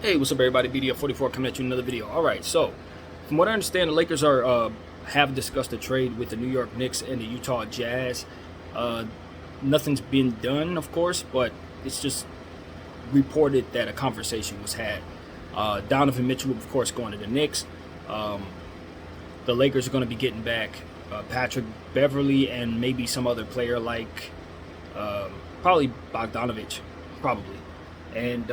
Hey, what's up, everybody? BDF44 coming at you in another video. All right, so from what I understand, the Lakers have discussed a trade with the New York Knicks and the Utah Jazz. Nothing's been done, of course, but it's just reported that a conversation was had. Donovan Mitchell, of course, going to the Knicks. The Lakers are going to be getting back Patrick Beverley and maybe some other player like probably Bogdanovich, probably. And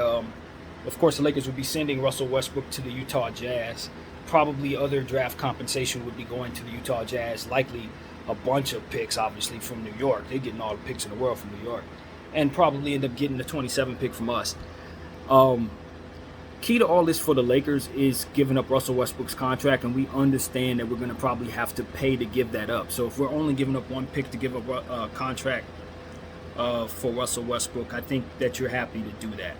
of course, the Lakers would be sending Russell Westbrook to the Utah Jazz. Probably other draft compensation would be going to the Utah Jazz. Likely a bunch of picks, obviously, from New York. They're getting all the picks in the world from New York. And probably end up getting the 27 pick from us. Key to all this for the Lakers is giving up Russell Westbrook's contract, and we understand that we're going to probably have to pay to give that up. So if we're only giving up one pick to give up a contract for Russell Westbrook, I think that you're happy to do that.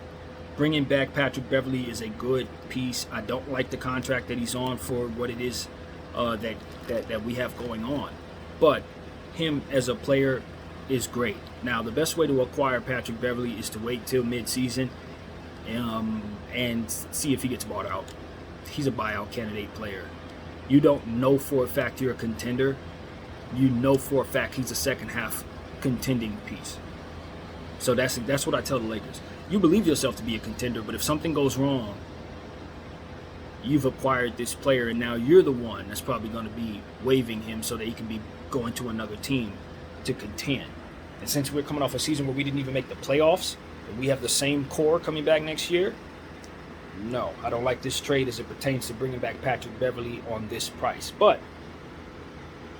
Bringing back Patrick Beverley is a good piece. I don't like the contract that he's on for what it is that we have going on. But him as a player is great. Now, the best way to acquire Patrick Beverley is to wait till mid-season and see if he gets bought out. He's a buyout candidate player. You don't know for a fact you're a contender. You know for a fact he's a second half contending piece. So that's what I tell the Lakers. You believe yourself to be a contender, but if something goes wrong, you've acquired this player, and now you're the one that's probably going to be waiving him so that he can be going to another team to contend. And since we're coming off a season where we didn't even make the playoffs, and we have the same core coming back next year, no, I don't like this trade as it pertains to bringing back Patrick Beverley on this price. But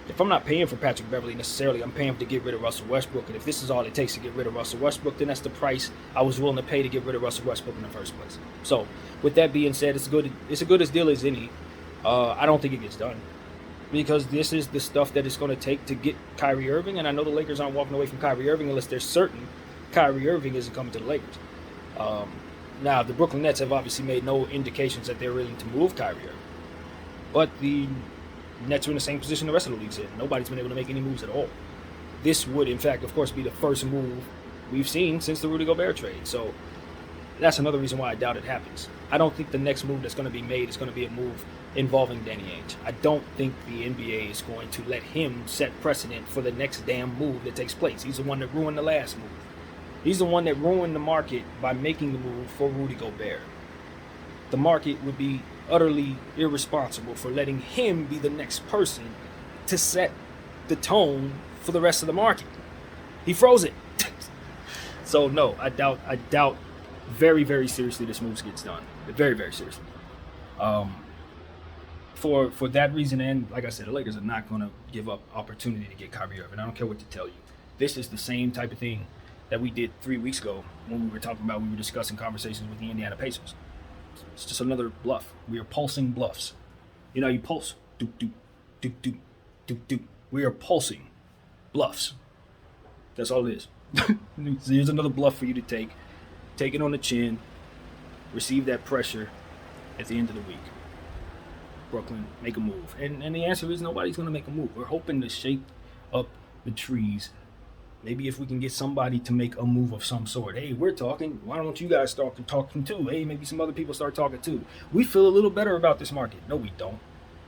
if I'm not paying for Patrick Beverley necessarily, I'm paying to get rid of Russell Westbrook. And if this is all it takes to get rid of Russell Westbrook, then that's the price I was willing to pay to get rid of Russell Westbrook in the first place. So with that being said, it's a good as deal as any. I don't think it gets done because this is the stuff that it's going to take to get Kyrie Irving. And I know the Lakers aren't walking away from Kyrie Irving unless they're certain Kyrie Irving isn't coming to the Lakers. Now, the Brooklyn Nets have obviously made no indications that they're willing to move Kyrie Irving. But the Nets are in the same position the rest of the league's in. Nobody's been able to make any moves at all. This would, in fact, of course, be the first move we've seen since the Rudy Gobert trade. So that's another reason why I doubt it happens. I don't think the next move that's going to be made is going to be a move involving Danny Ainge. I don't think the NBA is going to let him set precedent for the next damn move that takes place. He's the one that ruined the last move. He's the one that ruined the market by making the move for Rudy Gobert. The market would be utterly irresponsible for letting him be the next person to set the tone for the rest of the market. He froze it. So no, I doubt very, very seriously this move gets done. Very, very seriously. For that reason, and like I said, the Lakers are not going to give up opportunity to get Kyrie Irving. I don't care what to tell you. This is the same type of thing that we did 3 weeks ago when we were discussing conversations with the Indiana Pacers. It's just another bluff. We are pulsing bluffs. You know, you pulse. Doop, doop, doop, doop, doop, doop. We are pulsing bluffs. That's all it is. So here's another bluff for you to take. Take it on the chin. Receive that pressure at the end of the week. Brooklyn, make a move. And the answer is nobody's going to make a move. We're hoping to shake up the trees. Maybe if we can get somebody to make a move of some sort. Hey, we're talking. Why don't you guys start talking too? Hey, maybe some other people start talking too. We feel a little better about this market. No, we don't.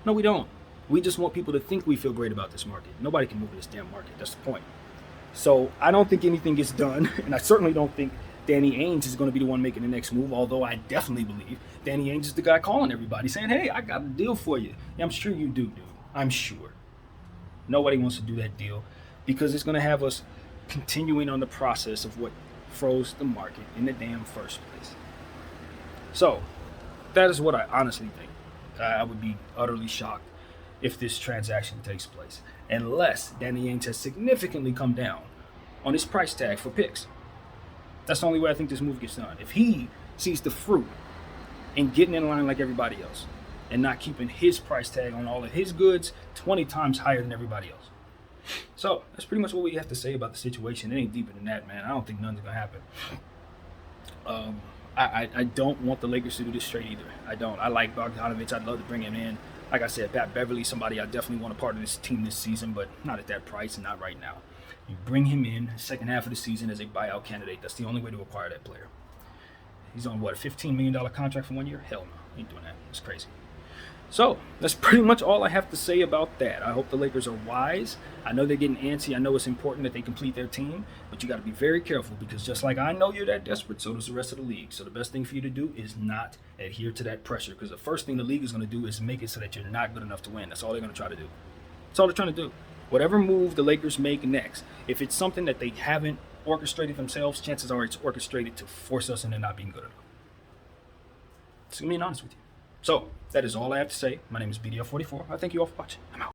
No, we don't. We just want people to think we feel great about this market. Nobody can move in this damn market. That's the point. So I don't think anything gets done. And I certainly don't think Danny Ainge is going to be the one making the next move. Although I definitely believe Danny Ainge is the guy calling everybody saying, hey, I got a deal for you. Yeah, I'm sure you do, dude. I'm sure. Nobody wants to do that deal because it's going to have us continuing on the process of what froze the market in the damn first place. So that is what I honestly think. I would be utterly shocked if this transaction takes place, unless Danny Ainge has significantly come down on his price tag for picks. That's the only way I think this move gets done. If he sees the fruit in getting in line like everybody else and not keeping his price tag on all of his goods 20 times higher than everybody else. So that's pretty much what we have to say about the situation. It ain't deeper than that, man. I don't think nothing's gonna happen. I don't want the Lakers to do this trade either. I don't. I like Bogdanovich. I'd love to bring him in. Like I said, Pat Beverley, somebody I definitely want a part of this team this season, but not at that price and not right now. You bring him in second half of the season as a buyout candidate. That's the only way to acquire that player. He's on what, a $15 million contract for 1 year? Hell no, ain't doing that. It's crazy. So that's pretty much all I have to say about that. I hope the Lakers are wise. I know they're getting antsy. I know it's important that they complete their team, but you got to be very careful, because just like I know you're that desperate, so does the rest of the league. So the best thing for you to do is not adhere to that pressure, because the first thing the league is going to do is make it so that you're not good enough to win. That's all they're going to try to do. That's all they're trying to do. Whatever move the Lakers make next, if it's something that they haven't orchestrated themselves, chances are it's orchestrated to force us into not being good enough. Just being honest with you. So that is all I have to say. My name is BDL44. I thank you all for watching. I'm out.